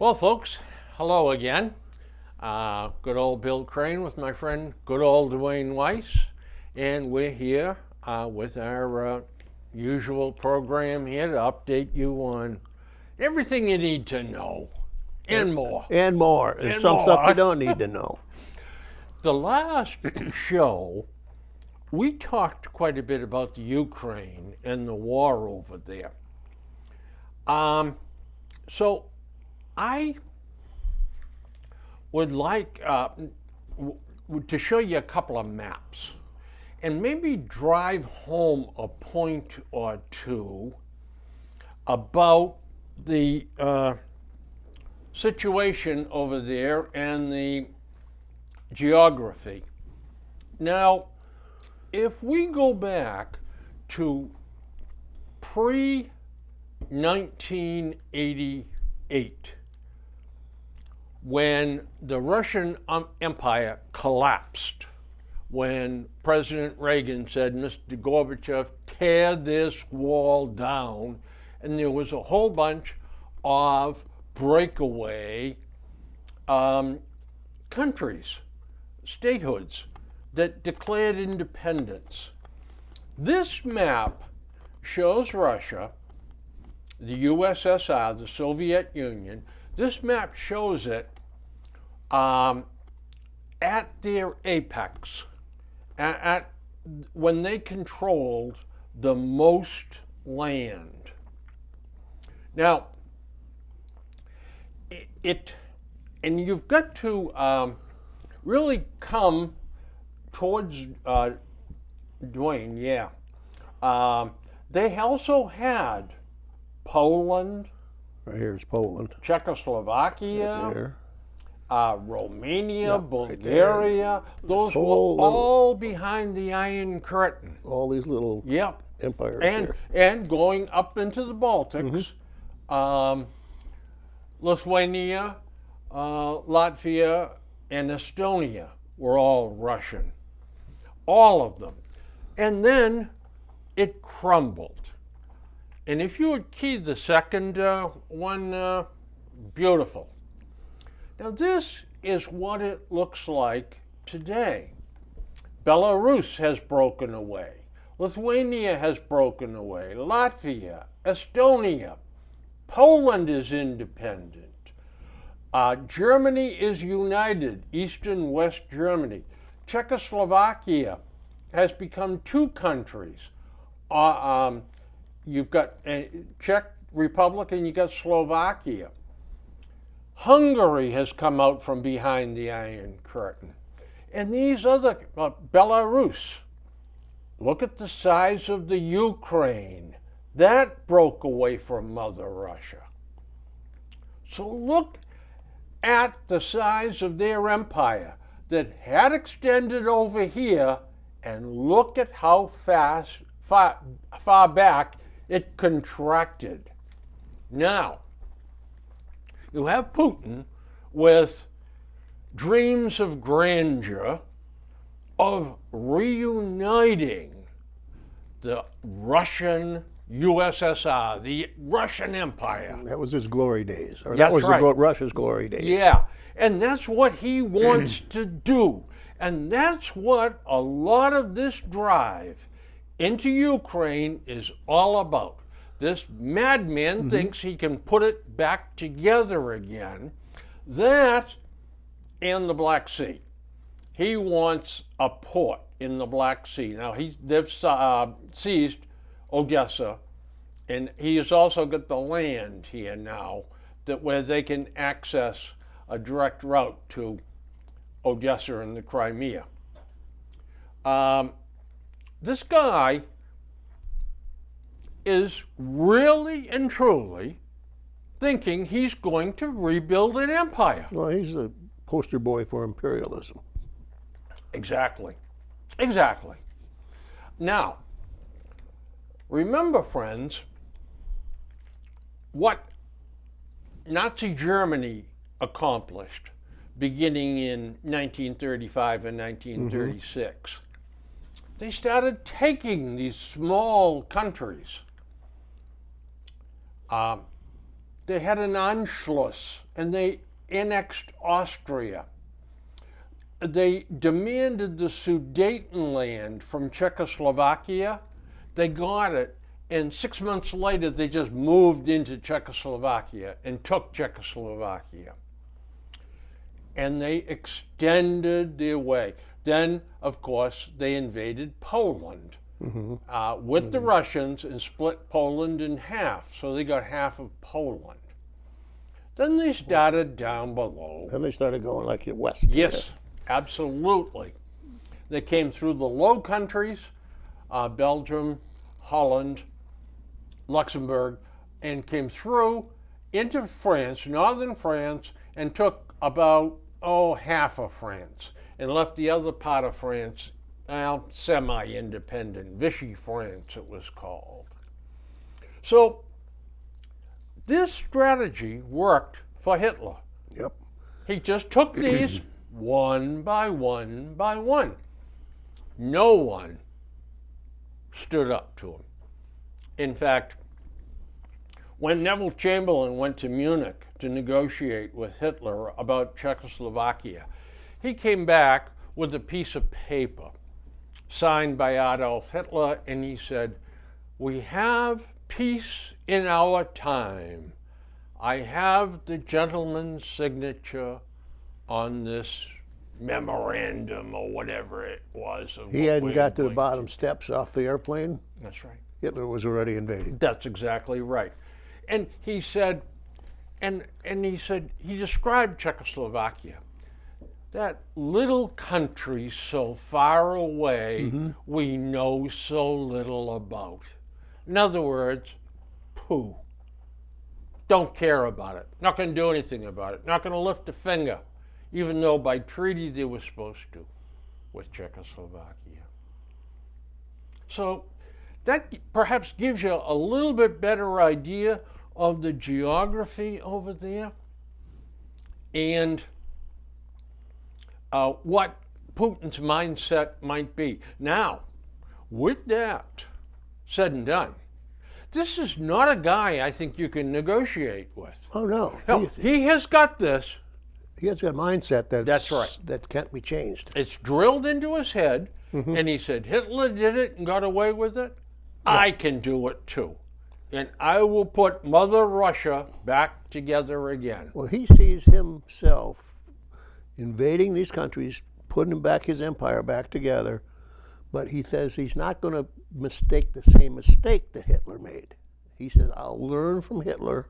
Well, folks, hello again. Good old Bill Crane with my friend, good old Dwayne Weiss, and we're here with our usual program here to update you on everything you need to know and more. And more. And some stuff you don't need to know. The last show, we talked quite a bit about the Ukraine and the war over there. So I would like to show you a couple of maps and maybe drive home a point or two about the situation over there and the geography. Now, if we go back to pre-1988, when the Russian Empire collapsed, when President Reagan said, Mr. Gorbachev, tear this wall down, and there was a whole bunch of breakaway countries, statehoods, that declared independence. This map shows Russia, the USSR, the Soviet Union. This map shows it at their apex, at when they controlled the most land. Now, and you've got to really come towards Dwayne, yeah. They also had Poland. Right here's Poland. Czechoslovakia, Right there. Romania, Yep, Bulgaria. Those were all behind the Iron Curtain. All these little Yep. empires And there. and going up into the Baltics, Lithuania, Latvia, and Estonia were all Russian. All of them. And then it crumbled. And if you would key the second one, beautiful. Now this is what it looks like today. Belarus has broken away. Lithuania has broken away. Latvia, Estonia. Poland is independent. Germany is united, East and West Germany. Czechoslovakia has become two countries. You've got Czech Republic and you've got Slovakia. Hungary has come out from behind the Iron Curtain. And these other, Belarus, look at the size of the Ukraine. That broke away from Mother Russia. So look at the size of their empire that had extended over here, and look at how far back it contracted. Now, you have Putin with dreams of grandeur, of reuniting the Russian USSR, the Russian Empire. That was his glory days. Or That's that was right. Russia's glory days. Yeah, and that's what he wants to do. And that's what a lot of this drive into Ukraine is all about. This madman thinks he can put it back together again. That and the Black Sea. He wants a port in the Black Sea. Now, they've seized Odessa, and he has also got the land here now where they can access a direct route to Odessa and the Crimea. This guy is really and truly thinking he's going to rebuild an empire. Well, he's the poster boy for imperialism. Exactly. Exactly. Now, remember, friends, what Nazi Germany accomplished beginning in 1935 and 1936. They started taking these small countries They had an Anschluss, and they annexed Austria. They demanded the Sudetenland from Czechoslovakia. They got it, and 6 months later, they just moved into Czechoslovakia and took Czechoslovakia. And they extended their way. Then, of course, they invaded Poland with the Russians and split Poland in half. So they got half of Poland. Then they started down below. Then they started going like west. Yes, absolutely. They came through the Low Countries, Belgium, Holland, Luxembourg, and came through into France, northern France, and took about, half of France, and left the other part of France, semi-independent, Vichy France it was called. So this strategy worked for Hitler. Yep. He just took these one by one by one. No one stood up to him. In fact, when Neville Chamberlain went to Munich to negotiate with Hitler about Czechoslovakia, he came back with a piece of paper signed by Adolf Hitler, and he said, "We have peace in our time. I have the gentleman's signature on this memorandum," or whatever it was. He hadn't got to the bottom steps off the airplane. That's right. Hitler was already invading. That's exactly right. And he said, and he described Czechoslovakia, that little country so far away we know so little about. In other words, pooh. Don't care about it. Not going to do anything about it. Not going to lift a finger, even though by treaty they were supposed to with Czechoslovakia. So that perhaps gives you a little bit better idea of the geography over there and what Putin's mindset might be. Now, with that said and done, this is not a guy I think you can negotiate with. Oh no. No, he has got this. He has got a mindset That's right. that can't be changed. It's drilled into his head, and he said, Hitler did it and got away with it. I can do it too. And I will put Mother Russia back together again. Well, he sees himself invading these countries, putting back his empire back together, but he says he's not going to mistake the same mistake that Hitler made. He says, I'll learn from Hitler,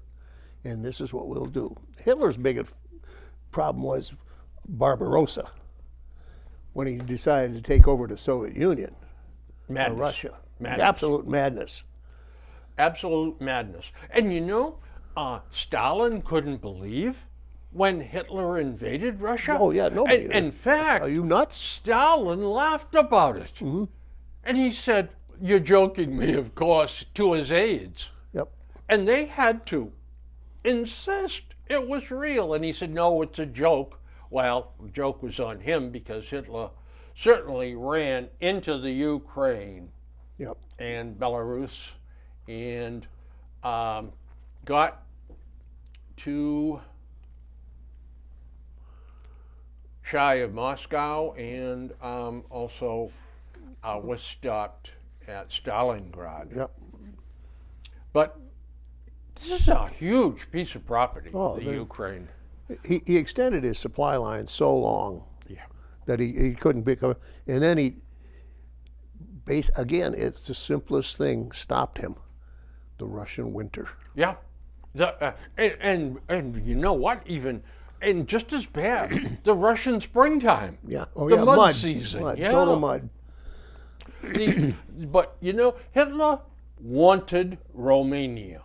and this is what we'll do. Hitler's biggest problem was Barbarossa, when he decided to take over the Soviet Union, or Russia. Madness. Absolute madness. Absolute madness. And you know, Stalin couldn't believe when Hitler invaded Russia. Oh, yeah, nobody And, did. in fact, Are you nuts? Stalin laughed about it. And he said, "You're joking me, of course," to his aides. Yep. And they had to insist it was real. And he said, "No, it's a joke." Well, the joke was on him because Hitler certainly ran into the Ukraine Yep. and Belarus and got to shy of Moscow and also was stopped at Stalingrad. Yep. But this is a huge piece of property, Oh, the Ukraine. He extended his supply line so long Yeah. that he couldn't pick up. And then again, it's the simplest thing stopped him: the Russian winter. Yeah. And you know what? Even and just as bad, the Russian springtime. Yeah. Oh, the yeah. mud season. Mud. Yeah. Total mud. But you know, Hitler wanted Romania.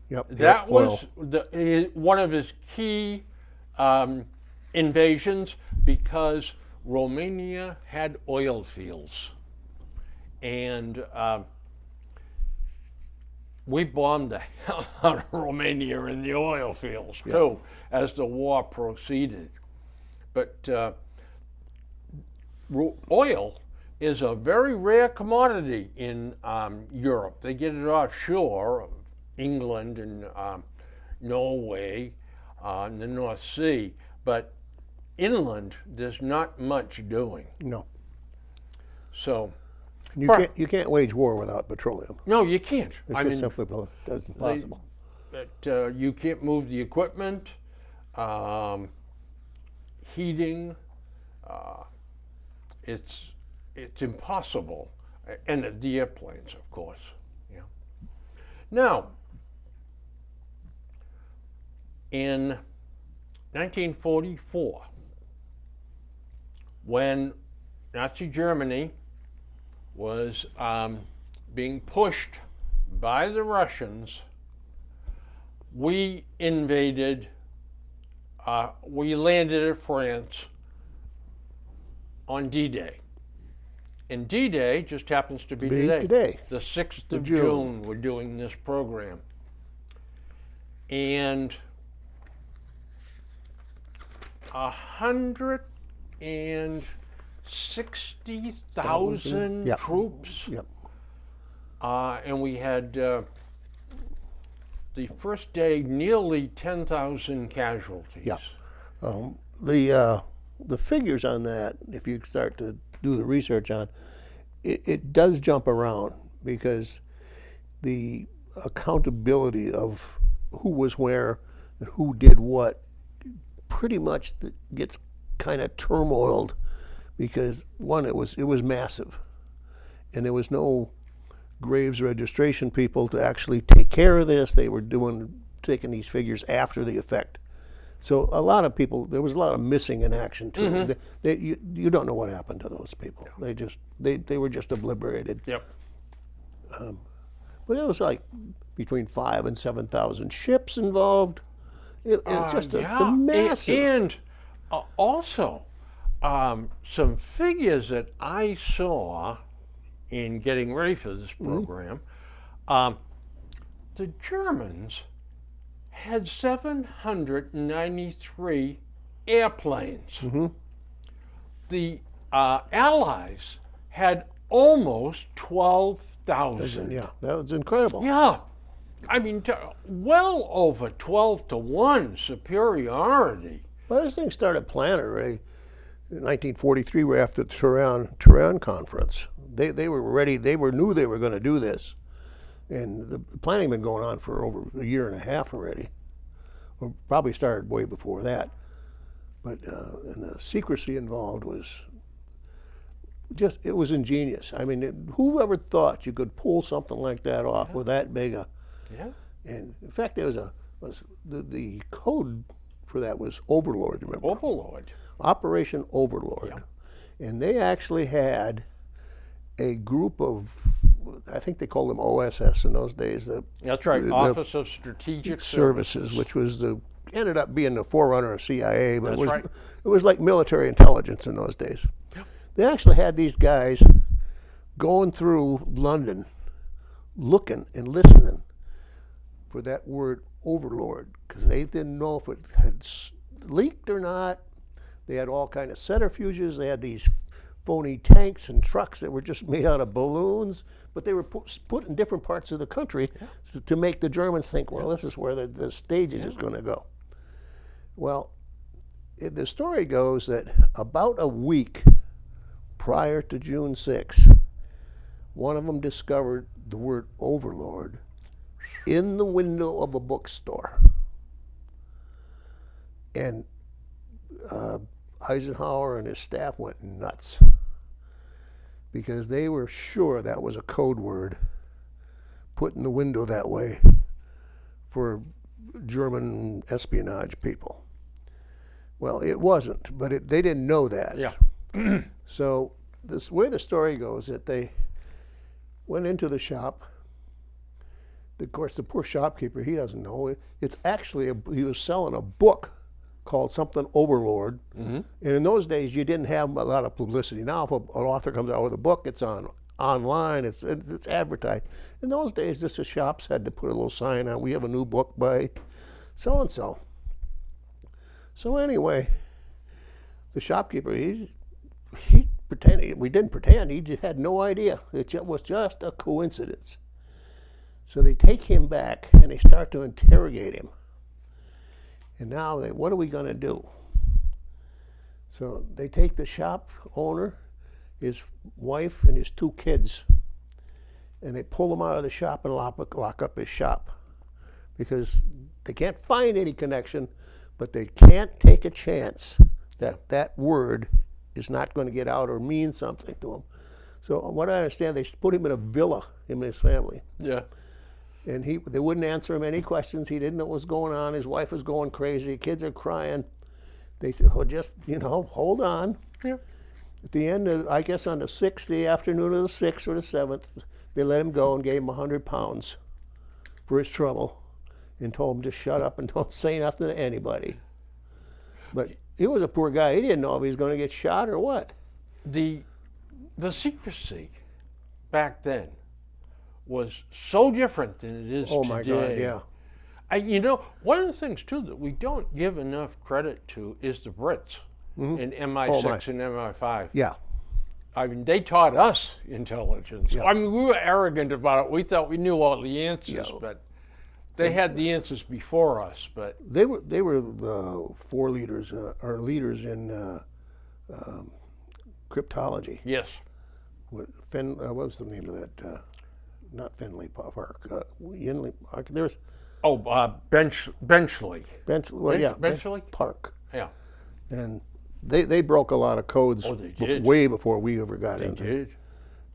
Yep. That oil. was one of his key invasions because Romania had oil fields. And we bombed the hell out of Romania in the oil fields, too, as the war proceeded. But oil is a very rare commodity in Europe. They get it offshore, England and Norway, in the North Sea, but inland there's not much doing. No. So, You can't wage war without petroleum. no, you can't. It's just simply isn't possible. You can't move the equipment, heating. It's impossible, and the airplanes, of course. Yeah. Now, in 1944, when Nazi Germany was being pushed by the Russians, we invaded, we landed at France on D-Day. And D-Day just happens to be today. The 6th of June, we're doing this program. And 160,000 Yep. troops. Yep. And we had the first day nearly 10,000 casualties. Yeah. The figures on that, if you start to do the research on, it does jump around because the accountability of who was where and who did what pretty much gets kind of turmoiled because one, it was massive, and there was no graves registration people to actually take care of this. They were taking these figures after the effect. So a lot of people, there was a lot of missing in action too. Mm-hmm. You don't know what happened to those people. They were just obliterated. Yep. But it was like between 5,000 and 7,000 ships involved. It's just a massive. And also, some figures that I saw in getting ready for this program, the Germans had 793 airplanes. Mm-hmm. The Allies had almost 12,000. Yeah, that was incredible. Yeah. I mean, well over 12-1 superiority. Well, this thing started planning already in 1943, right after the Tehran conference. They were ready. Knew they were going to do this, and the planning had been going on for over a year and a half already. Or probably started way before that, but and the secrecy involved was it was ingenious. I mean, whoever thought you could pull something like that off with that big a. Yeah. And in fact, there was the code for that was Overlord. Remember? Overlord. Operation Overlord, and they actually had a group of, I think they called them OSS in those days. That's right, Office of Strategic Services, which was ended up being the forerunner of CIA, but That's it was like military intelligence in those days. Yep. They actually had these guys going through London, looking and listening for that word Overlord, because they didn't know if it had leaked or not. They had all kind of centrifuges. They had these phony tanks and trucks that were just made out of balloons, but they were put in different parts of the country to make the Germans think, well, this is where the stages is going to go. Well, the story goes that about a week prior to June 6th, one of them discovered the word Overlord in the window of a bookstore. And Eisenhower and his staff went nuts because they were sure that was a code word put in the window that way for German espionage people. Well, it wasn't, but they didn't know that. Yeah. So this way the story goes that they went into the shop. Of course, the poor shopkeeper, he doesn't know. It's actually, he was selling a book called something Overlord. Mm-hmm. And in those days, you didn't have a lot of publicity. Now, if an author comes out with a book, it's online, it's advertised. In those days, the shops had to put a little sign on, we have a new book by so-and-so. So anyway, the shopkeeper, he pretended, we didn't pretend, he just had no idea. It was just a coincidence. So they take him back and they start to interrogate him. And now, what are we going to do? So they take the shop owner, his wife, and his 2 kids, and they pull him out of the shop and lock up his shop because they can't find any connection, but they can't take a chance that that word is not going to get out or mean something to him. So what I understand, they put him in a villa, him and his family. Yeah. And they wouldn't answer him any questions. He didn't know what was going on. His wife was going crazy. Kids are crying. They said, "Oh, just hold on." Yeah. At the end, I guess on the 6th, the afternoon of the 6th or the 7th, they let him go and gave him £100 for his trouble, and told him to shut up and don't say nothing to anybody. But he was a poor guy. He didn't know if he was going to get shot or what. The secrecy back then was so different than it is today. Oh my God, yeah. One of the things too that we don't give enough credit to is the Brits in MI6 and MI5. Yeah. I mean, they taught us intelligence. Yeah. I mean, we were arrogant about it. We thought we knew all the answers, Yeah. but they had the answers before us. But They were the leaders in cryptology. yes, What was the name of that? Not Fenley Park. Yinley Park. There's Benchley. Benchley Benchley? Park. Yeah, And they broke a lot of codes they did. way before we ever got they into it. did.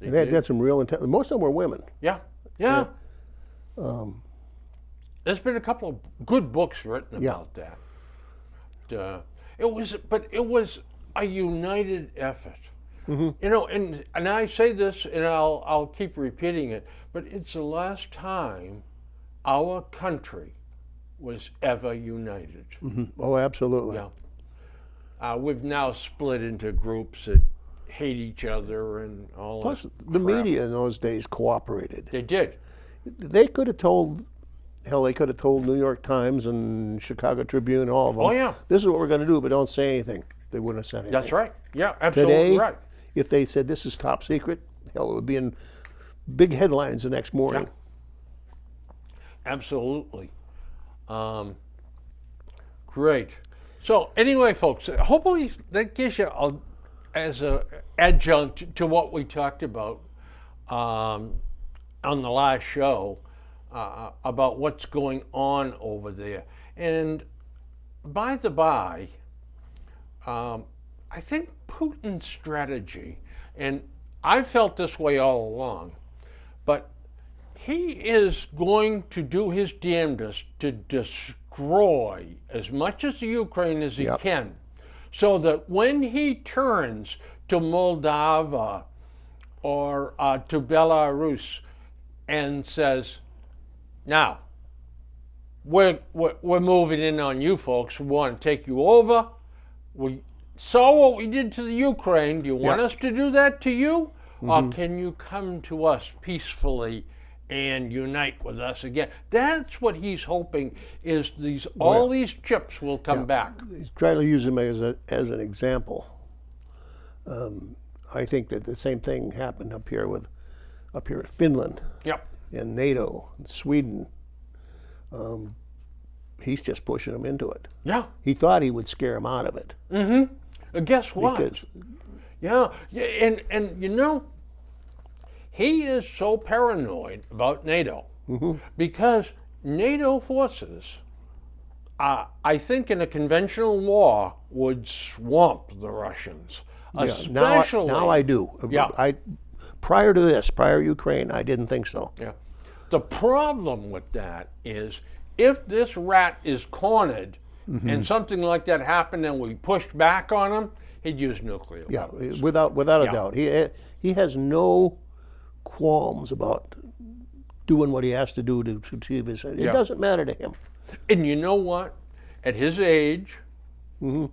And they had some real intelligence. Most of them were women. Yeah. There's been a couple of good books written Yeah. about that. It was a united effort. And I say this, and I'll keep repeating it, but it's the last time our country was ever united. Oh, absolutely. Yeah. We've now split into groups that hate each other and all Plus, this the crap. media in those days cooperated. They did. They could have told, they could have told New York Times and Chicago Tribune, all of them. Oh, yeah. This is what we're going to do, but don't say anything. They wouldn't have said anything. That's right. Yeah, absolutely Today, right. if they said this is top secret, it would be in big headlines the next morning. Absolutely. Great. So anyway, folks, hopefully that gives you as an adjunct to what we talked about on the last show about what's going on over there. And by the by, I think Putin's strategy, and I felt this way all along, but he is going to do his damnedest to destroy as much of the Ukraine as he Yep. can, so that when he turns to Moldova or to Belarus and says, now, we're moving in on you folks, we want to take you over, we saw what we did to the Ukraine, do you want us to do that to you? Or can you come to us peacefully and unite with us again? That's what he's hoping, is all these chips will come back. Try to use him as an example. I think that the same thing happened up here at Finland Yep. and NATO and Sweden. He's just pushing them into it. Yeah. He thought he would scare them out of it. Guess what? Because Yeah, and he is so paranoid about NATO because NATO forces, I think in a conventional war, would swamp the Russians. Especially, now I do. Yeah. Prior to Ukraine, I didn't think so. Yeah. The problem with that is if this rat is cornered and something like that happened and we pushed back on him, he'd use nuclear Yeah, weapons. without a doubt. He has no qualms about doing what he has to do to achieve his. It doesn't matter to him. And you know what? At his age, he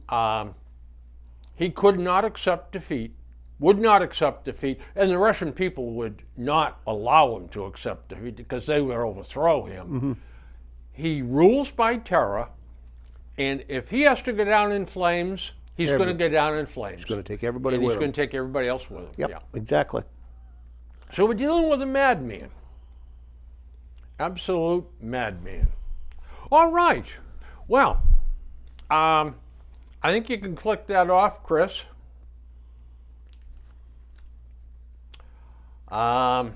could not accept defeat, would not accept defeat, and the Russian people would not allow him to accept defeat because they would overthrow him. He rules by terror, and if he has to go down in flames, he's going to go down in flames. He's going to take everybody and with he's going him. to take everybody else with him. Yep, Yeah. exactly. So we're dealing with a madman. Absolute madman. All right. Well, I think you can click that off, Chris. Well,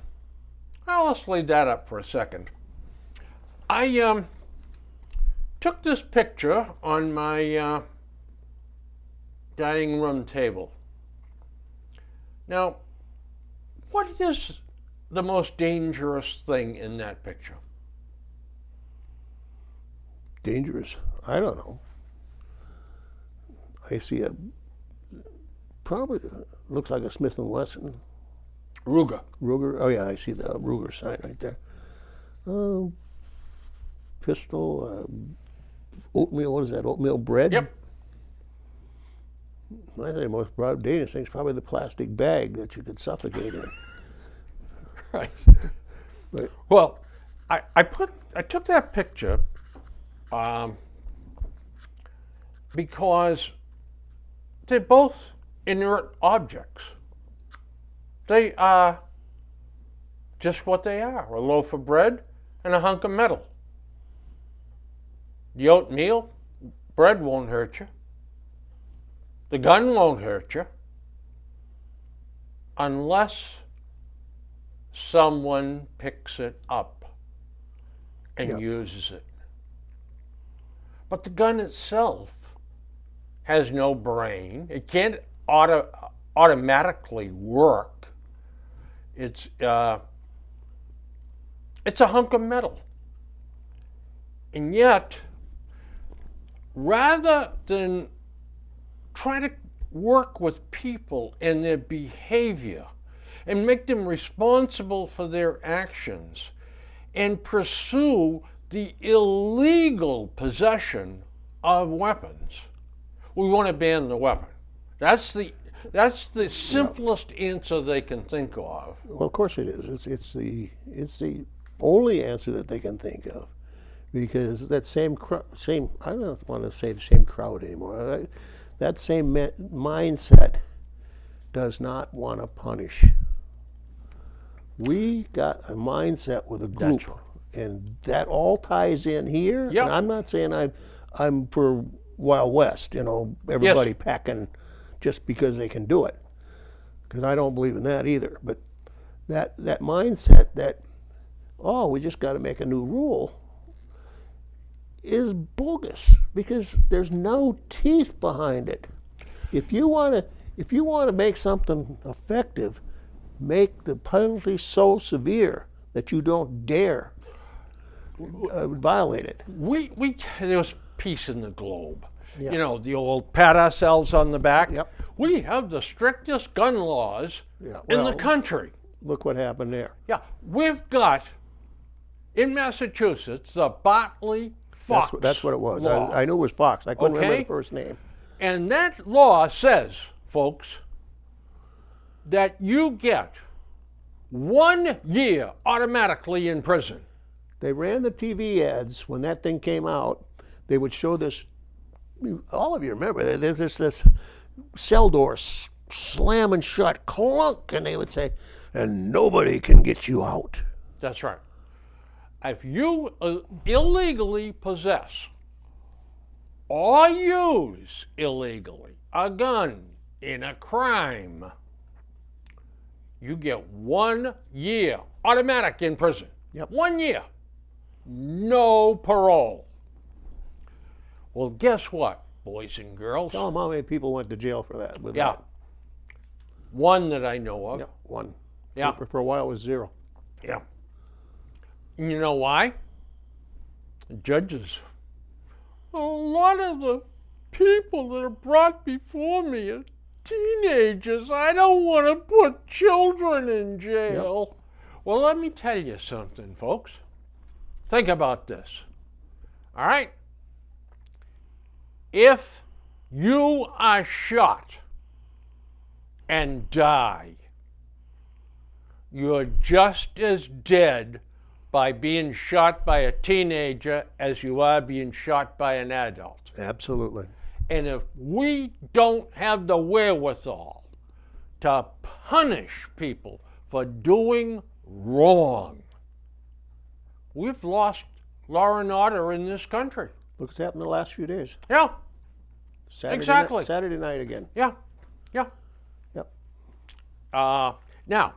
let's leave that up for a second. I took this picture on my dining room table. Now, what is the most dangerous thing in that picture? Dangerous? I don't know. I see probably looks like a Smith & Wesson. Ruger. Ruger? Oh yeah, I see the Ruger sign right there. Pistol, oatmeal, what is that, oatmeal bread? Yep. I think the most dangerous thing is probably the plastic bag that you could suffocate in. Right. But, Well, I took that picture because they're both inert objects. They are just what they are, a loaf of bread and a hunk of metal. The oatmeal, bread won't hurt you. The gun won't hurt you unless someone picks it up and Yep. uses it. But the gun itself has no brain. It can't automatically work. It's a hunk of metal. And yet, rather than try to work with people and their behavior and make them responsible for their actions and pursue the illegal possession of weapons, we want to ban the weapon. That's the simplest answer they can think of. well, of course it is. It's the only answer that they can think of, because that same I don't want to say the same crowd anymore. That same mindset does not want to punish. We got a mindset with a group, That's right. and that all ties in here. Yep. And I'm not saying I'm for Wild West, everybody packing just because they can do it, because I don't believe in that either. But that mindset that, oh, we just got to make a new rule, is bogus, because there's no teeth behind it. If you want to make something effective, make the penalty so severe that you don't dare violate it. There was peace in the globe. Yeah. The old pat ourselves on the back. Yep. We have the strictest gun laws Yeah, in the well- country. Look what happened there. Yeah, we've got in Massachusetts the Bartley Fox. That's what it was. law. I knew it was Fox. I couldn't remember Okay. the first name. And that law says, folks, that you get 1 year automatically in prison. They ran the TV ads when that thing came out. They would show this. All of you remember, there's this cell door slamming shut, clunk, and they would say, "And nobody can get you out." That's right. If you illegally possess or use illegally a gun in a crime, you get 1 year automatic in prison. Yep. 1 year. No parole. Well, guess what, boys and girls? Tell them how many people went to jail for that. With Yeah. that. One that I know of. Yep, one. Yeah. For a while, it was zero. Yeah. And you know why? Judges. A lot of the people that are brought before me are teenagers. I don't want to put children in jail. Well, let me tell you something, folks. Think about this. All right? If you are shot and die, you're just as dead by being shot by a teenager as you are being shot by an adult. Absolutely. And if we don't have the wherewithal to punish people for doing wrong, we've lost law and order in this country. Look what's happened the last few days. Yeah, Exactly. Saturday night again. Yeah, yeah. Yep. Now,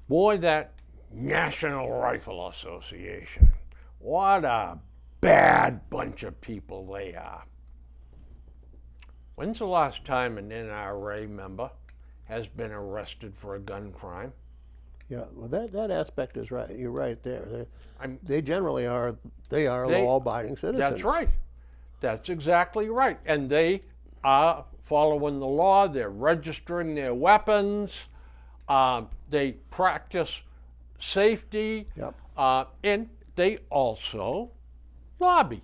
boy, that National Rifle Association, what a bad bunch of people they are. When's the last time an NRA member has been arrested for a gun crime? Yeah, well, that aspect is right. You're right there. I'm- They generally are. They are law-abiding citizens. That's right. That's exactly right. And they are following the law. They're registering their weapons. They practice safety. Yep. And they also lobby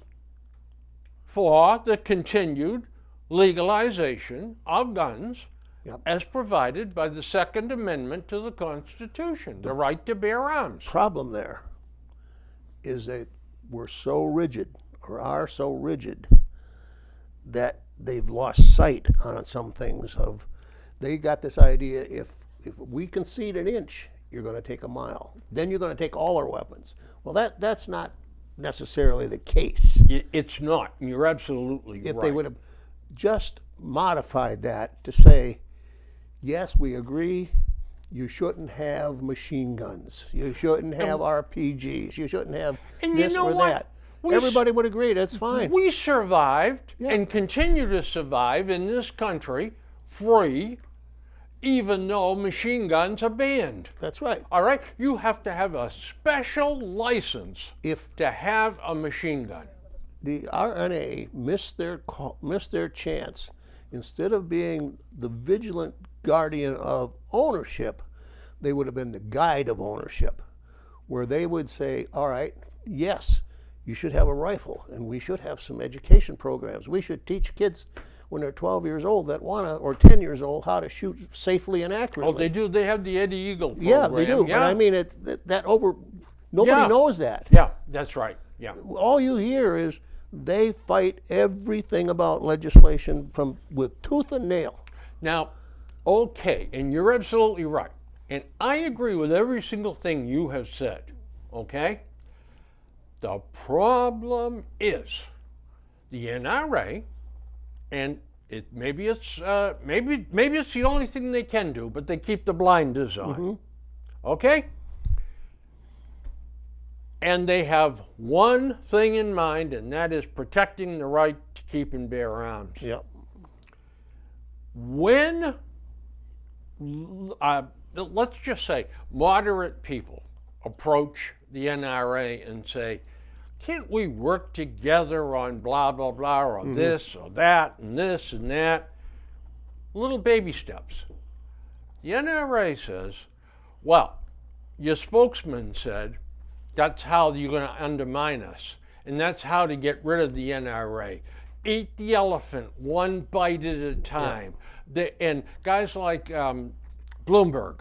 for the continued legalization of guns Yep. as provided by the Second Amendment to the Constitution, the right to bear arms. Problem there is that we're so rigid, or are so rigid, that they've lost sight on some things. They got this idea: if we concede an inch, you're going to take a mile. Then you're going to take all our weapons. Well, that's not necessarily the case. It's not. You're absolutely If right. they would have just modified that to say, yes, we agree, you shouldn't have machine guns, you shouldn't have RPGs, you shouldn't have And you this know or what? that. We Everybody would agree, that's fine. We survived Yeah. and continue to survive in this country free, even though machine guns are banned. That's right. All right? You have to have a special license If to have a machine gun. the RNA missed their chance, instead of being the vigilant guardian of ownership, they would have been the guide of ownership, where they would say, all right, yes, you should have a rifle, and we should have some education programs. We should teach kids when they're 12 years old that or 10 years old, how to shoot safely and accurately. Oh, they do. They have the Eddie Eagle program. Yeah, they do. Yeah, But I mean, nobody Yeah. knows that. yeah, that's right. Yeah. All you hear is they fight everything about legislation with tooth and nail. Now, okay, and you're absolutely right. And I agree with every single thing you have said, okay? The problem is the NRA, and maybe it's the only thing they can do, but they keep the blinders on, okay? And they have one thing in mind, and that is protecting the right to keep and bear arms. Yep. When, let's just say, moderate people approach the NRA and say, can't we work together on blah, blah, blah, or this or that and this and that? Little baby steps. The NRA says, well, your spokesman said that's how you're going to undermine us, and that's how to get rid of the NRA. Eat the elephant one bite at a time. And guys like Bloomberg,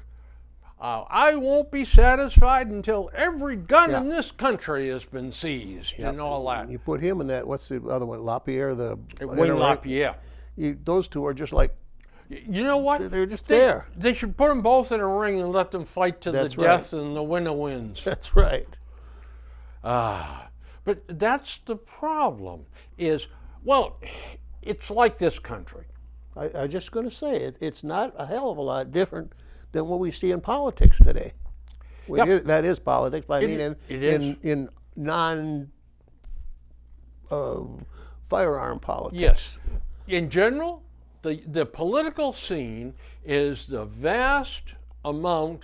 I won't be satisfied until every gun in this country has been seized and all that. You put him in that. What's the other one? LaPierre, Wayne LaPierre. Those two are just like, You know what? they're just there. They should put them both in a ring and let them fight to That's the right. death, and the winner wins. That's right. But that's the problem. It's like this country. I'm just going to say it's not a hell of a lot different than what we see in politics today. Yep. That is politics, but I It- mean it is. in non firearm politics. Yes. In general, the political scene is the vast amount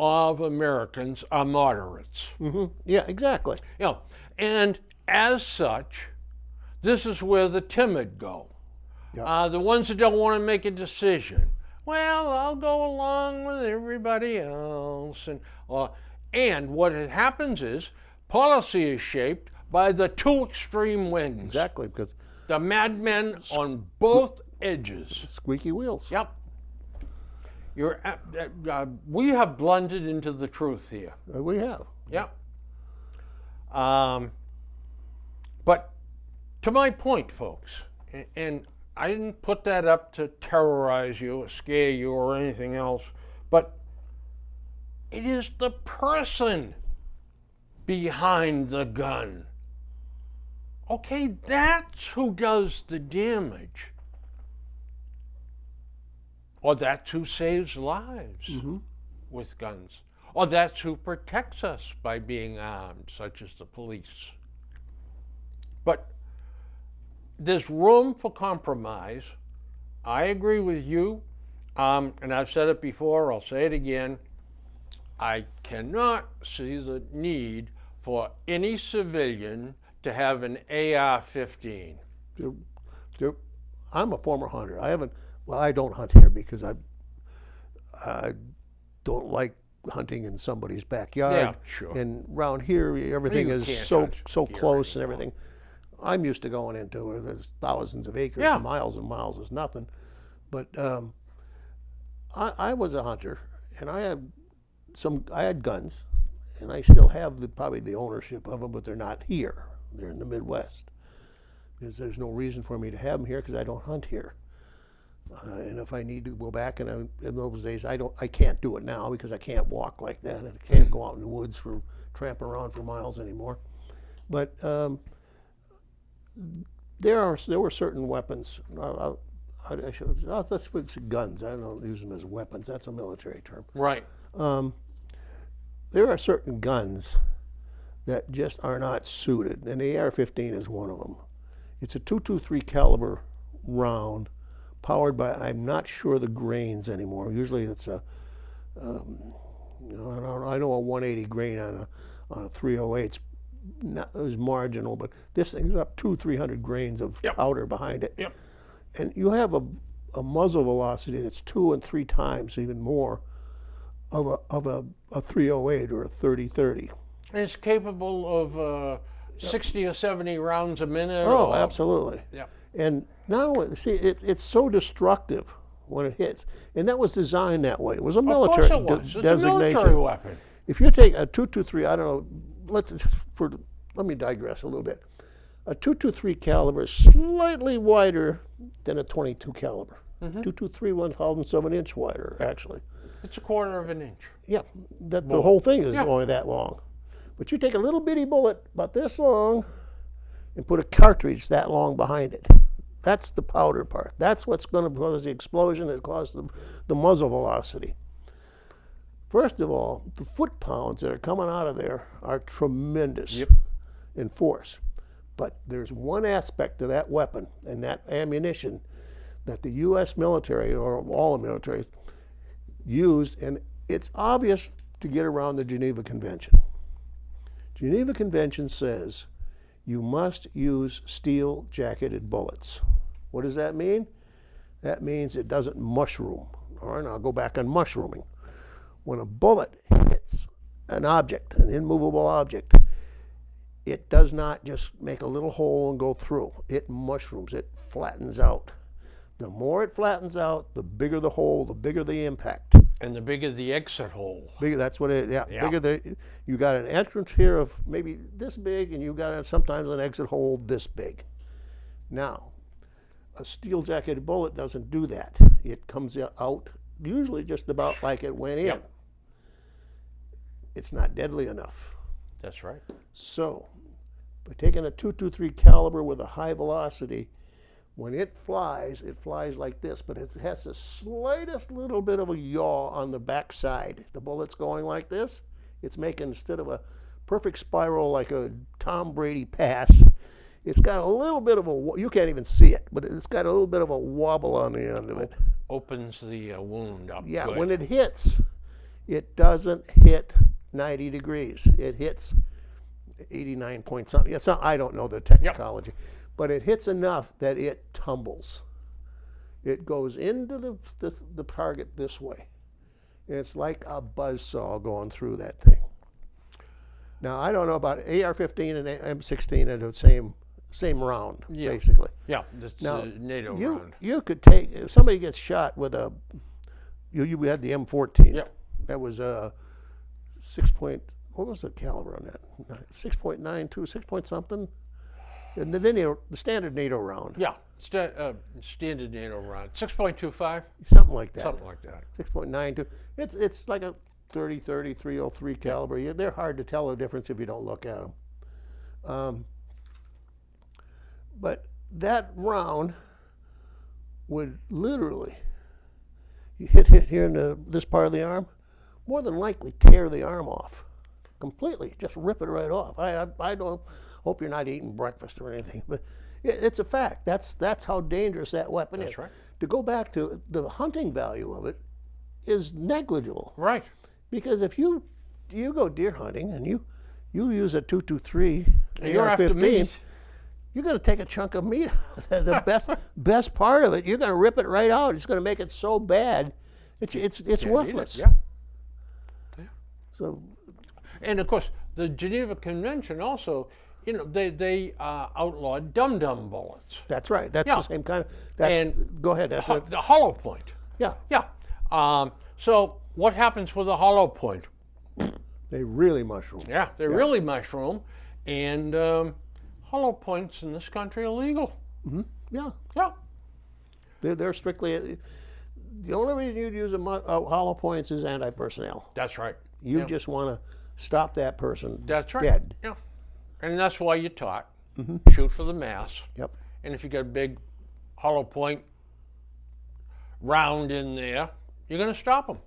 of Americans are moderates. Yeah, exactly. You know, and as such, this is where the timid go. Yep. The ones that don't want to make a decision. Well, I'll go along with everybody else. And what happens is policy is shaped by the two extreme winds. Exactly, because The madmen on both edges. squeaky wheels. Yep. We have blended into the truth here. We have. Yep. But to my point, folks, and I didn't put that up to terrorize you or scare you or anything else, but it is the person behind the gun Okay, that's who does the damage. Or that's who saves lives with guns. Or that's who protects us by being armed, such as the police. But there's room for compromise. I agree with you, and I've said it before, I'll say it again. I cannot see the need for any civilian to have an AR-15. I'm a former hunter. I don't hunt here because I don't like hunting in somebody's backyard. Yeah, sure. And around here, everything You is can't so hunt close here and everything. I'm used to going into where there's thousands of acres, Yeah. and miles is nothing. But I was a hunter, and I had guns, and I still have probably the ownership of them, but they're not here. They're in the Midwest. Because there's no reason for me to have them here because I don't hunt here. And if I need to go back, and in those days I can't do it now because I can't walk like that, and I can't go out in the woods for tramping around for miles anymore. But there were certain weapons. Let's put guns. I don't use them as weapons. That's a military term. Right. There are certain guns that just are not suited, and the AR-15 is one of them. It's a .223 caliber round, powered by, I'm not sure the grains anymore. Usually it's I know a 180 grain on a 308 is marginal, but this thing's up 200-300 grains of powder behind it. Yep. And you have a muzzle velocity that's 2 and 3 times even more of a 308 or a 30-30. And it's capable of 60 or 70 rounds a minute. Oh, absolutely. Yeah. And not only, see, it's so destructive when it hits. And that was designed that way. It was a military Of course it was. It's designation. a military weapon. If you take a .223, I don't know, let me digress a little bit. A .223 caliber is slightly wider than a .22 caliber. .223 1/1007 inch wider, actually. It's a quarter of an inch. Yeah, the whole thing is only that long. But you take a little bitty bullet about this long and put a cartridge that long behind it. That's the powder part. That's what's going to cause the explosion that causes the muzzle velocity. First of all, the foot-pounds that are coming out of there are tremendous in force. But there's one aspect to that weapon and that ammunition that the U.S. military, or all the militaries, used, and it's obvious to get around the Geneva Convention. Geneva Convention says you must use steel-jacketed bullets. What does that mean? That means it doesn't mushroom. All right, I'll go back on mushrooming. When a bullet hits an object, an immovable object, it does not just make a little hole and go through. It mushrooms, it flattens out. The more it flattens out, the bigger the hole, the bigger the impact. And the bigger the exit hole. Bigger, that's what it, bigger you got an entrance here of maybe this big, and you got sometimes an exit hole this big. Now, a steel-jacketed bullet doesn't do that. It comes out usually just about like it went in. It's not deadly enough. That's right. So, by taking a .223 caliber with a high velocity, when it flies like this, but it has the slightest little bit of a yaw on the back side. The bullet's going like this. It's making, instead of a perfect spiral like a Tom Brady pass, it's got a little bit of a, you can't even see it, but it's got a little bit of a wobble on the end of it. Opens the wound up. Yeah, good. when it hits, it doesn't hit 90 degrees. It hits 89 point something. Yeah, I don't know the technicology. But it hits enough that it tumbles. It goes into the target this way. And it's like a buzzsaw going through that thing. Now, I don't know about AR-15 and M16 are the same round, basically. Yeah, that's now, a NATO round. You could take, if somebody gets shot with a, you had the M14. Yep. That was a what was the caliber on that? 6.92, 6 point something? And then the standard NATO round. Yeah, standard NATO round. 6.25? Something like that. Something like that. 6.92. It's like a 30, 303 caliber. They're hard to tell the difference if you don't look at them. But that round would literally, you hit here in this part of the arm, more than likely tear the arm off completely. Just rip it right off. I don't hope you're not eating breakfast or anything, but it's a fact. That's how dangerous that weapon is. That's right. To go back to the hunting value of it is negligible. Right. Because if you go deer hunting and you use a 223 You're after AR-15, meat. you're going to take a chunk of meat. The best part of it, you're going to rip it right out. It's going to make it so bad, it's Can't eat it. worthless. Yeah. So And of course, the Geneva Convention also, they outlawed dum-dum bullets. that's right. That's Yeah. the same kind of. That's go ahead. That's it. The hollow point. Yeah. Yeah. So what happens with a hollow point? They really mushroom. Yeah, they really mushroom, and hollow points in this country are illegal. Yeah. Yeah. They're strictly. The only reason you'd use a hollow points is anti-personnel. That's right. You Yeah. just want to stop that person That's right. dead. Yeah. And that's why you're taught. Shoot for the mass. Yep. And if you got a big hollow point round in there, you're going to stop them.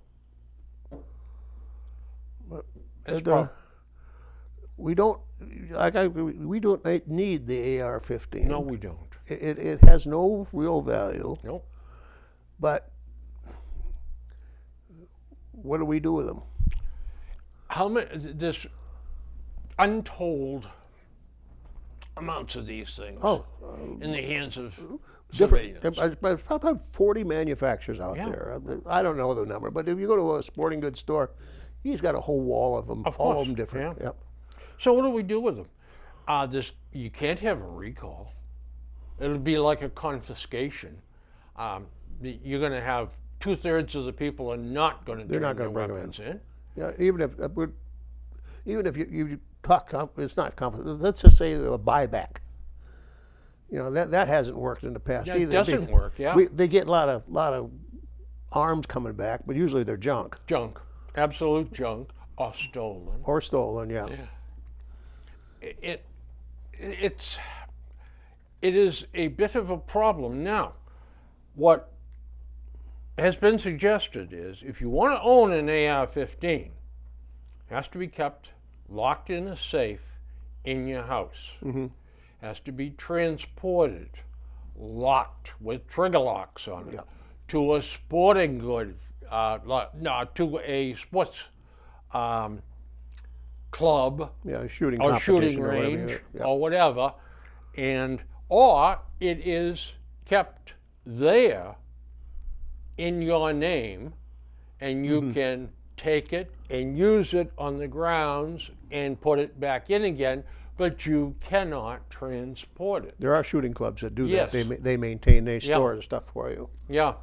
We don't we don't need the AR-15. No, we don't. It has no real value. Nope. But what do we do with them? How many? There's untold amounts of these things in the hands of Different. civilians. There's probably 40 manufacturers out Yeah. there. I don't know the number, but if you go to a sporting goods store, he's got a whole wall of them, Of all course, of them different. yeah. Yep. So what do we do with them? You can't have a recall. It'll be like a confiscation. You're going to have 2/3 of the people are not going to They're not turn their gonna bring 'em weapons in. Yeah, even if you talk, it's not confident. Let's just say a buyback. That hasn't worked in the past Yeah, it either. doesn't work. Yeah, They get a lot of arms coming back, but usually they're junk junk, absolute junk, or stolen. or stolen. Yeah. It is a bit of a problem now. What has been suggested is if you want to own an AR-15, it has to be kept locked in a safe in your house. Has to be transported locked with trigger locks on it to a sporting good, to a sports club Yeah, shooting or competition shooting or whatever. range Yeah. or whatever, or it is kept there in your name, and you can take it and use it on the grounds and put it back in again, but you cannot transport it. There are shooting clubs that do Yes. that. They maintain, they store the stuff for you. Yeah.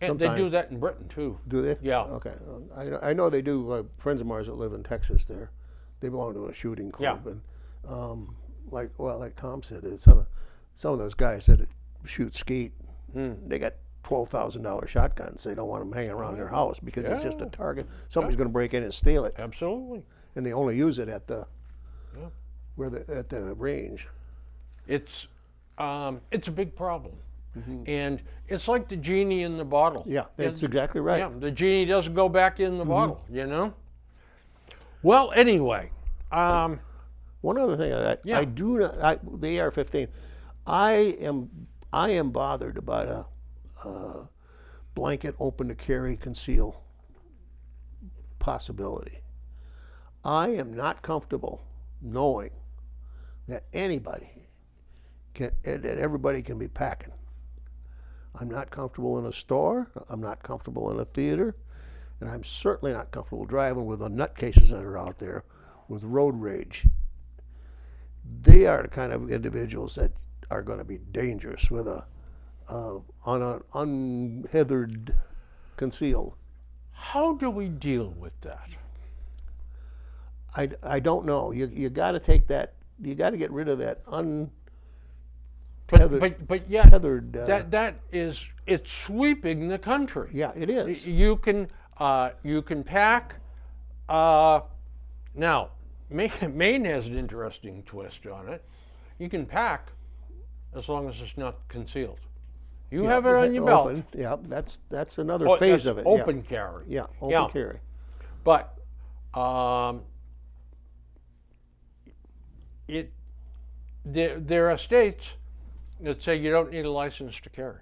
And they do Sometimes. that in Britain too. Do they? Yeah. Okay. I know they do. Friends of mine that live in Texas, they belong to a shooting club, Yeah. and like Tom said, some of those guys that shoot skeet, they got $12,000 shotguns. They don't want them hanging around their house because it's just a target. Somebody's going to break in and steal it, Absolutely. and they only use it at the at the range. It's a big problem. And it's like the genie in the bottle. Yeah, that's exactly right. Yeah, the genie doesn't go back in the bottle, Well, anyway, One other thing, I do not. The AR-15, I am bothered about a blanket open to carry conceal possibility. I am not comfortable knowing that everybody can be packing. I'm not comfortable in a store. I'm not comfortable in a theater, and I'm certainly not comfortable driving with the nutcases that are out there with road rage. They are the kind of individuals that are going to be dangerous with on an unheathered concealed. how do we deal with that? I don't know. You got to take that. You got to get rid of that But yet, tethered. it's sweeping the country. Yeah, it is. You can pack. Now, Maine has an interesting twist on it. You can pack as long as it's not concealed. You Yeah, have it on your belt. open. Yeah, that's another Oh, phase that's of it. open carry. Yeah, open Yeah. carry. But there are states that say you don't need a license to carry.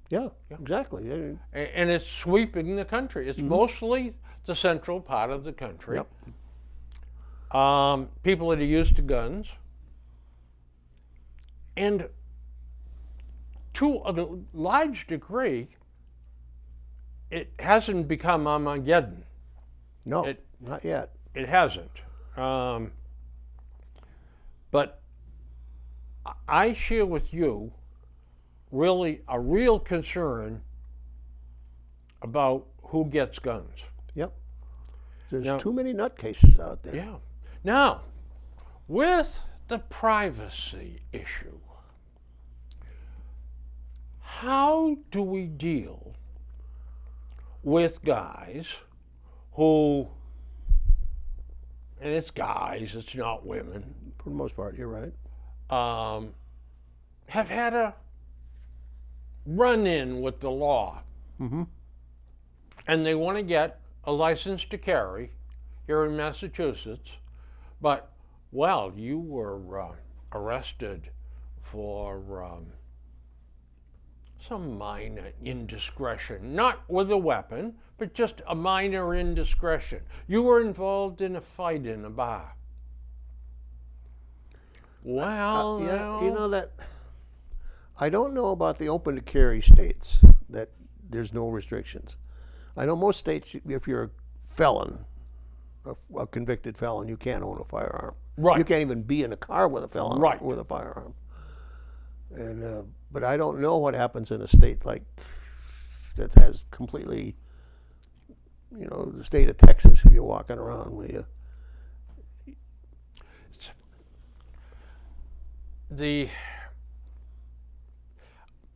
Yeah, exactly. Yeah. And it's sweeping the country. It's mostly the central part of the country. Yep. People that are used to guns. And to a large degree, it hasn't become Armageddon. No, not yet. It hasn't. But I share with you really a real concern about who gets guns. Yep. There's Now- too many nutcases out there. Yeah. Now, with the privacy issue, how do we deal with guys who, and it's guys, it's not women, For the most part, you're right. have had a run-in with the law, and they want to get a license to carry here in Massachusetts, but, well, you were arrested for some minor indiscretion, not with a weapon, but just a minor indiscretion. You were involved in a fight in a bar. Well, Yeah, now, you know that. I don't know about the open to carry states that there's no restrictions. I know most states, if you're a felon, a convicted felon, you can't own a firearm. Right. You can't even be in a car with a felon Right. with a firearm. And but I don't know what happens in a state like that has completely, the state of Texas. If you're walking around with you.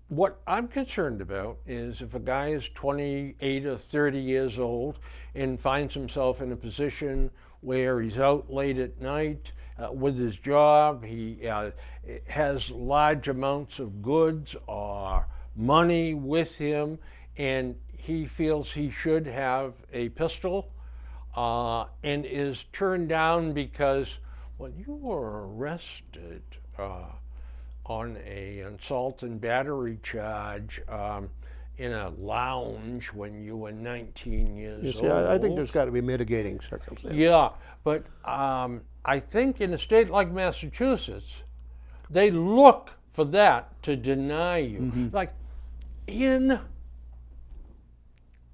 What I'm concerned about is if a guy is 28 or 30 years old and finds himself in a position where he's out late at night with his job, he has large amounts of goods or money with him, and he feels he should have a pistol and is turned down because, well, you were arrested on an assault and battery charge in a lounge when you were 19 years You see, old. I think there's got to be mitigating circumstances. Yeah, but I think in a state like Massachusetts, they look for that to deny you. Like in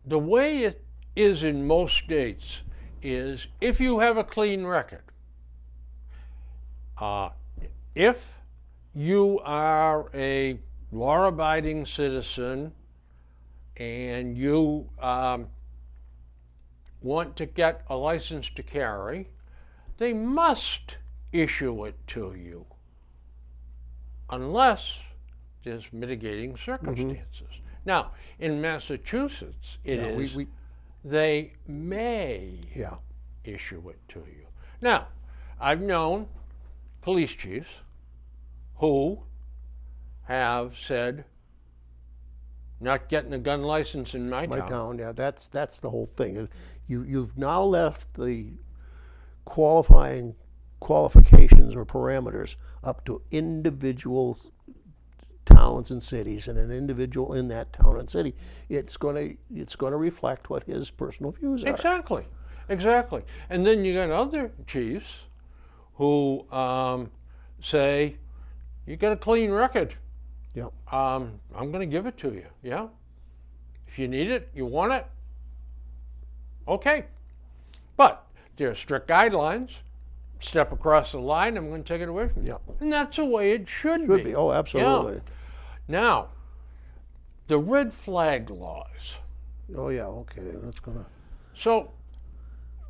the way it is in most states is if you have a clean record, if you are a law-abiding citizen and you want to get a license to carry, they must issue it to you unless there's mitigating circumstances. Now, in Massachusetts, they may Yeah. issue it to you. Now, I've known police chiefs who have said, not getting a gun license in my town. Yeah, that's the whole thing. You've now left the qualifications or parameters up to individual towns and cities, and an individual in that town and city. It's going to reflect what his personal views are. Exactly. And then you got other chiefs who say, you got a clean record. Yep. I'm going to give it to you. Yeah. If you need it, you want it, okay. But there are strict guidelines. Step across the line, I'm going to take it away from you. Yep. And that's the way it should Should be. Oh, absolutely. Yeah. Now, the red flag laws. Oh yeah. Okay. That's gonna. So,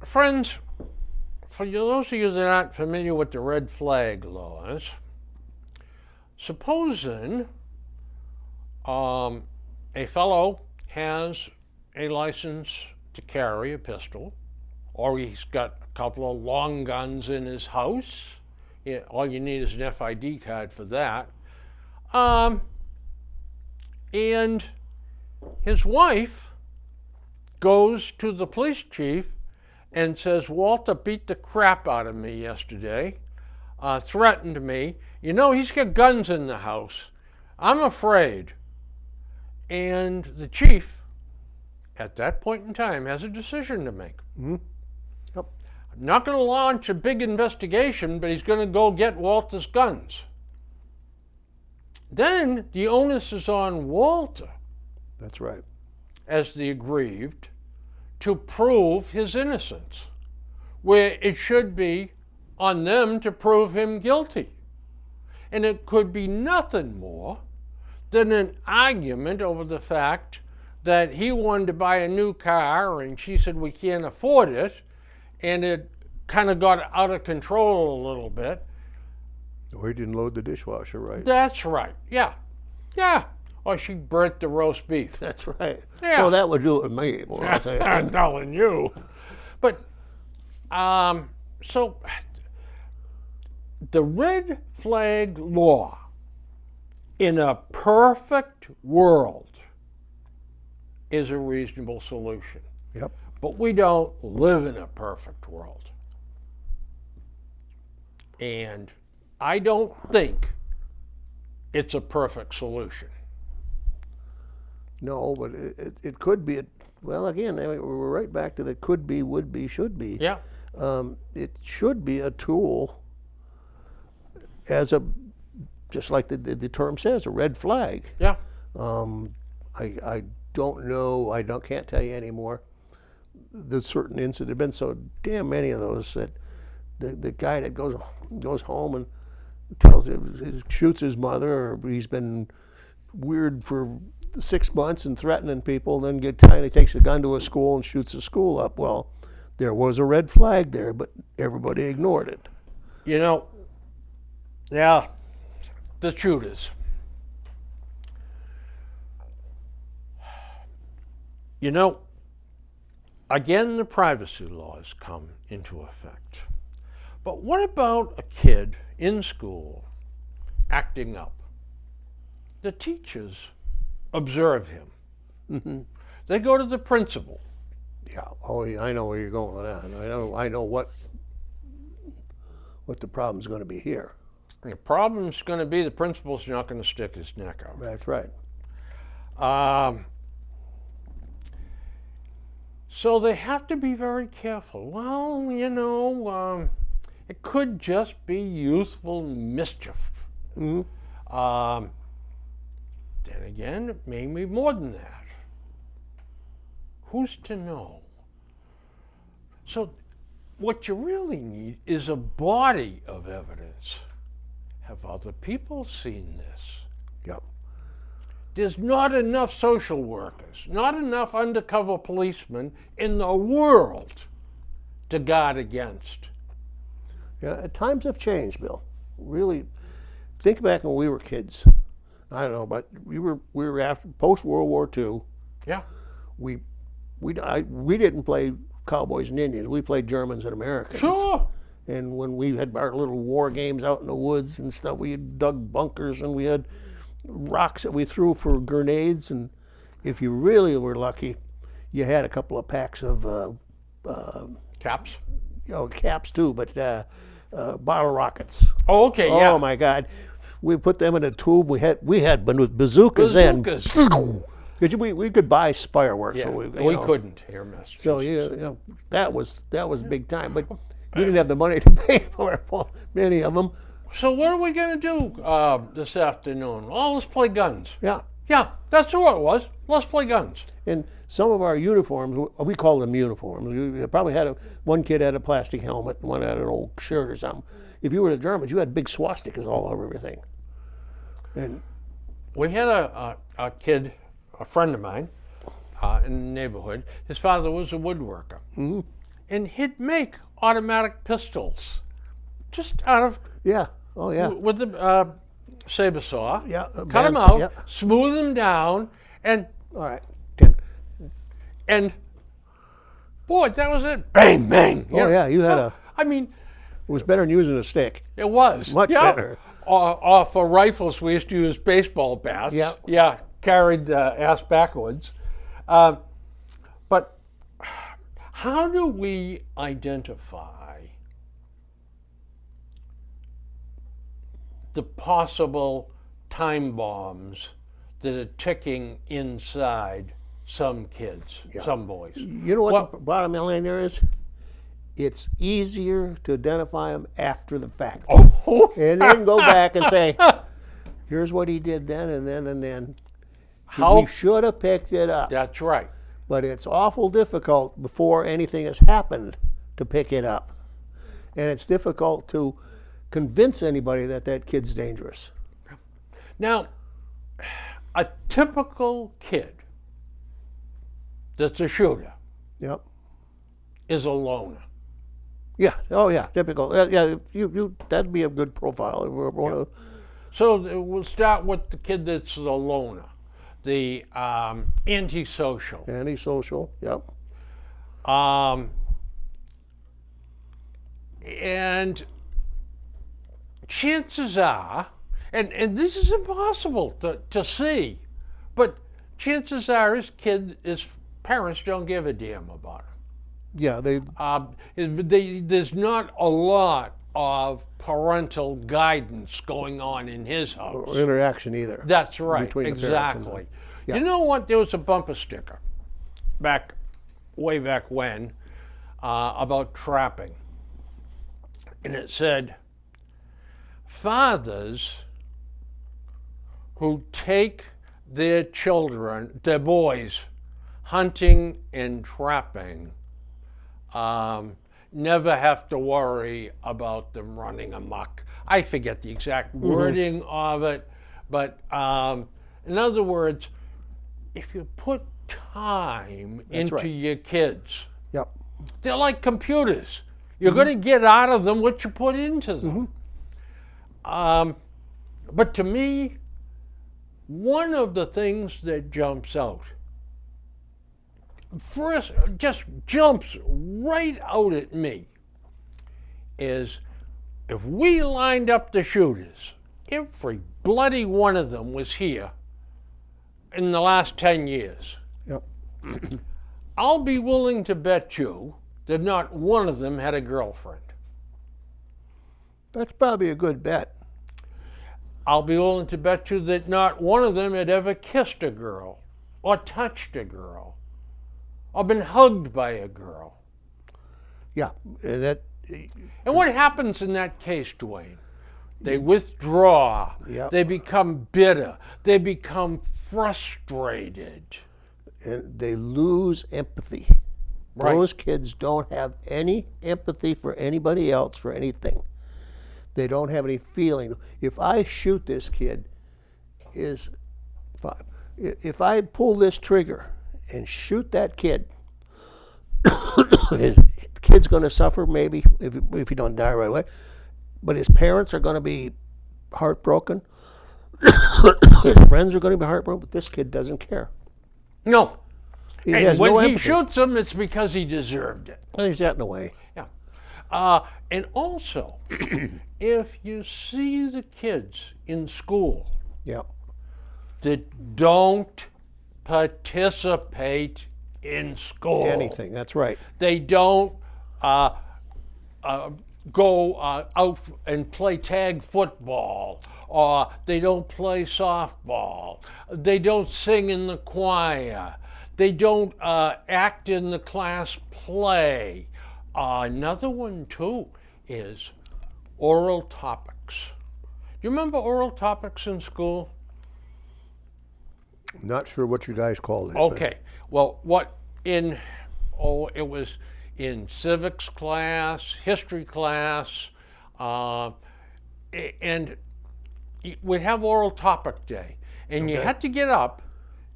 friends, for those of you that aren't familiar with the red flag laws, supposing a fellow has a license to carry a pistol, or he's got a couple of long guns in his house, all you need is an FID card for that. And his wife goes to the police chief and says, Walter beat the crap out of me yesterday, threatened me. You know, he's got guns in the house. I'm afraid. And the chief, at that point in time, has a decision to make. Mm-hmm. Yep. I'm not going to launch a big investigation, but he's going to go get Walter's guns. Then the onus is on Walter, That's right. as the aggrieved, to prove his innocence, where it should be on them to prove him guilty. And it could be nothing more than an argument over the fact that he wanted to buy a new car and she said we can't afford it, and it kind of got out of control a little bit. Or he didn't load the dishwasher right. That's right, yeah. Or she burnt the roast beef. That's right. Yeah. Well, that would do it with me. Well, I'll tell you. I'm telling you. But, so the red flag law in a perfect world is a reasonable solution. Yep. But we don't live in a perfect world. And I don't think it's a perfect solution. No, but it could be. Well, again, we're right back to the could be, would be, should be. Yeah. It should be a tool just like the term says, a red flag. Yeah. I don't know, can't tell you anymore. The certain incident, there have been so damn many of those that the guy that goes home and shoots his mother, or he's been weird for 6 months and threatening people, and then he takes a gun to a school and shoots the school up. Well, there was a red flag there, but everybody ignored it. You know, yeah, the shooters. You know, again, the privacy laws come into effect. But what about a kid in school acting up? The teachers observe him. Mm-hmm. They go to the principal. Yeah. Oh, I know where you're going with that. I know what the problem's going to be here. And the problem's going to be the principal's not going to stick his neck out. That's right. So they have to be very careful. Well, you know, it could just be youthful mischief. Mm-hmm. Then again, it may be more than that. Who's to know? So what you really need is a body of evidence. Have other people seen this? Yep. There's not enough social workers, not enough undercover policemen in the world to guard against. Yeah, times have changed, Bill. Really, think back when we were kids. I don't know, but we were after post World War II. Yeah. We didn't play cowboys and Indians. We played Germans and Americans. Sure. And when we had our little war games out in the woods and stuff, we had dug bunkers and we had rocks that we threw for grenades. And if you really were lucky, you had a couple of packs of Caps. caps too, but bottle rockets. Oh, okay, yeah. Oh my God, we put them in a tube. We had bazookas then. Because we could buy fireworks. Yeah, So we couldn't here in Massachusetts. So that was big time, but we didn't have the money to pay for it, for many of them. So what are we going to do this afternoon? Oh, let's play guns. Yeah. Yeah, that's what it was. Let's play guns. And some of our uniforms, we call them uniforms. We probably had one kid had a plastic helmet, one had an old shirt or something. If you were the Germans, you had big swastikas all over everything. And we had a kid, a friend of mine, in the neighborhood. His father was a woodworker. Mm-hmm. And he'd make automatic pistols just out of... yeah, oh yeah. With the saber saw. Yeah, cut them out, yeah. smooth them down, and... All right, 10. And, boy, that was it. Bang, bang. Oh yeah, you had I mean... It was better than using a stick. It was. Much better. off of rifles, we used to use baseball bats. Yeah. Yeah, carried ass backwards. But how do we identify the possible time bombs that are ticking inside some kids, some boys? You know what the bottom line there is? It's easier to identify them after the fact. Oh, And then go back and say, here's what he did then and then and then. how? We should have picked it up. That's right. But it's awful difficult before anything has happened to pick it up. And it's difficult to convince anybody that that kid's dangerous. Now, a typical kid that's a shooter Yep. is a loner. Yeah. Oh, yeah. Typical. Yeah. You. That'd be a good profile. We're one of So we'll start with the kid that's the loner, the antisocial. the antisocial. Yep. And chances are, and this is impossible to see, but chances are his parents don't give a damn about him. Yeah. There's not a lot of parental guidance going on in his house. Interaction either. That's right, between the parents and exactly. yeah. You know what? There was a bumper sticker way back when about trapping. And it said, fathers who take their children, their boys, hunting and trapping, never have to worry about them running amok. I forget the exact wording of it, but in other words, if you put time into right. your kids, Yep. they're like computers. You're going to get out of them what you put into them. But to me, one of the things that jumps out, first, just jumps right out at me, is if we lined up the shooters, every bloody one of them was here in the last 10 years. Yep. I'll be willing to bet you that not one of them had a girlfriend. That's probably a good bet. I'll be willing to bet you that not one of them had ever kissed a girl or touched a girl or been hugged by a girl. Yeah. And what happens in that case, Dwayne? They withdraw. Yep. They become bitter. They become frustrated. and they lose empathy. Right. Those kids don't have any empathy for anybody else, for anything. They don't have any feeling. If I shoot this kid, is fine. If I pull this trigger and shoot that kid, the kid's going to suffer maybe if he don't die right away, but his parents are going to be heartbroken. His friends are going to be heartbroken, but this kid doesn't care. No. He And has when no he empathy. shoots him, it's because he deserved it. He's that in a way. Yeah. And also, if you see the kids in school Yeah. that don't participate in school, Anything. That's right. they don't go out and play tag football, or they don't play softball, they don't sing in the choir, they don't act in the class play. Another one too is oral topics. You remember oral topics in school? Not sure what you guys call it. but- Okay. Well, it was in civics class, history class, and we'd have oral topic day, and you Okay. had to get up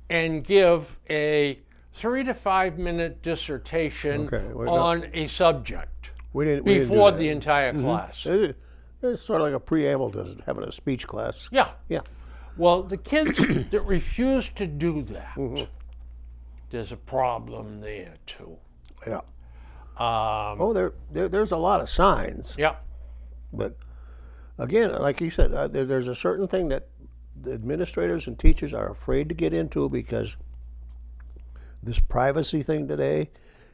and give a 3 to 5 minute dissertation Okay, well, no. on a subject We didn't do before that. the entire class. It's sort of like a preamble to having a speech class. Yeah. Yeah. Well, the kids that refuse to do that, there's a problem there too. Yeah. There's a lot of signs, Yeah. but again, like you said, there's a certain thing that the administrators and teachers are afraid to get into because this privacy thing today,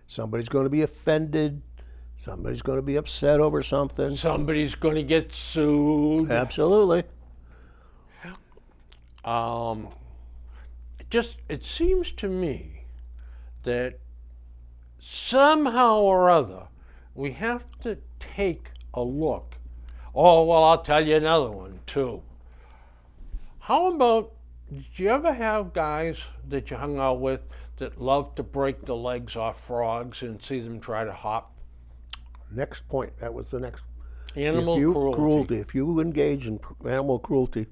somebody's going to be offended, somebody's going to be upset over something. Somebody's going to get sued. Absolutely. It seems to me that somehow or other we have to take a look. Oh, well, I'll tell you another one too. How about, did you ever have guys that you hung out with that love to break the legs off frogs and see them try to hop? Next point. That was the next. Animal cruelty. If you engage in animal cruelty,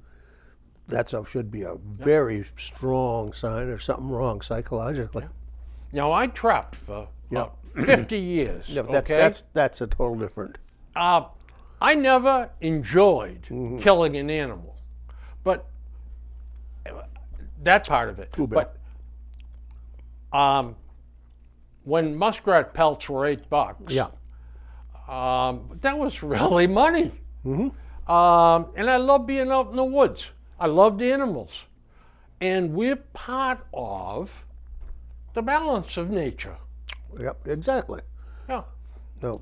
should be a very strong sign there's something wrong psychologically. Yeah. Now, I trapped for about 50 years. Yeah, okay? that's a total different. I never enjoyed killing an animal, but that part of it. Too bad. But when muskrat pelts were $8, Yeah. that was really money. And I love being out in the woods. I loved animals, and we're part of the balance of nature. Yep. Exactly. Yeah. No.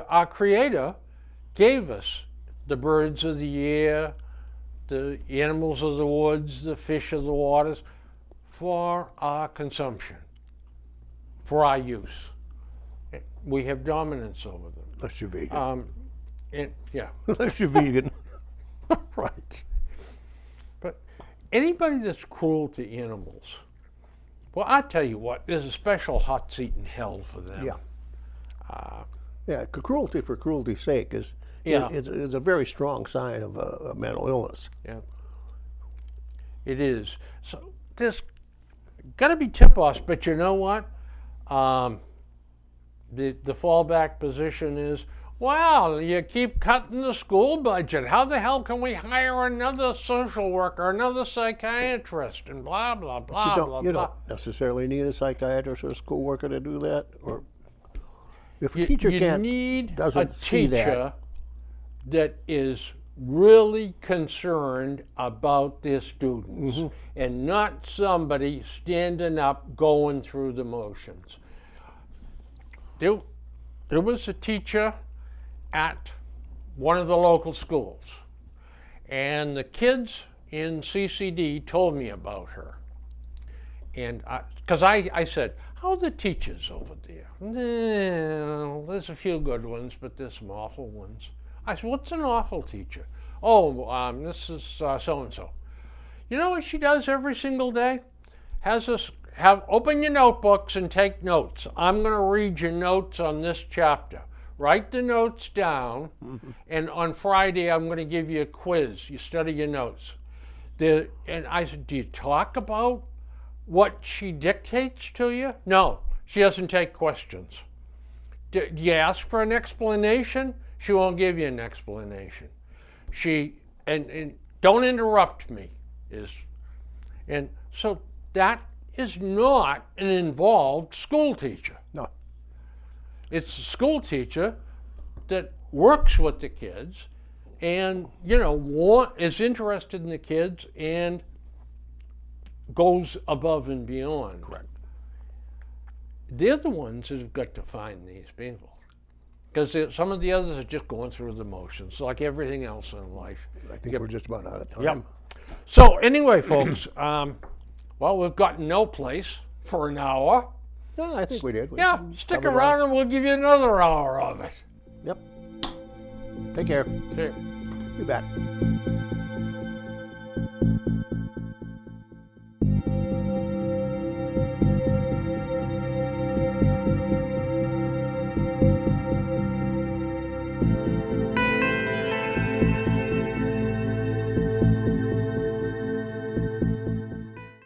Our Creator gave us the birds of the air, the animals of the woods, the fish of the waters, for our consumption, for our use. We have dominance over them. Unless you're vegan. Yeah, Unless you're vegan. right. But anybody that's cruel to animals, well, I tell you what, there's a special hot seat in hell for them. Yeah. Yeah. Cruelty for cruelty's sake is a very strong sign of a mental illness. Yeah. It is. So there's got to be tip-offs, but you know what? The fallback position is, well, you keep cutting the school budget. How the hell can we hire another social worker, another psychiatrist, and blah, blah, blah, You don't necessarily need a psychiatrist or a school worker to do that. Or if a teacher doesn't see that is really concerned about their students and not somebody standing up going through the motions. There was a teacher at one of the local schools, and the kids in CCD told me about her. And because I said, how are the teachers over there? No, there's a few good ones, but there's some awful ones. I said, what's an awful teacher? Oh, this is so-and-so. You know what she does every single day? Has us open your notebooks and take notes. I'm going to read your notes on this chapter. Write the notes down, and on Friday I'm going to give you a quiz. You study your notes. And I said, do you talk about what she dictates to you? No, she doesn't take questions. Do you ask for an explanation? She won't give you an explanation. And don't interrupt me and so that is not an involved school teacher. No. It's a school teacher that works with the kids and, is interested in the kids and goes above and beyond. Correct. They're the ones that have got to find these people. Because some of the others are just going through the motions, like everything else in life. I think we're just about out of time. Yep. So anyway, folks, we've gotten no place for an hour. No, I think we did. Stick around and we'll give you another hour of it. Yep. Take care. Okay. Be back.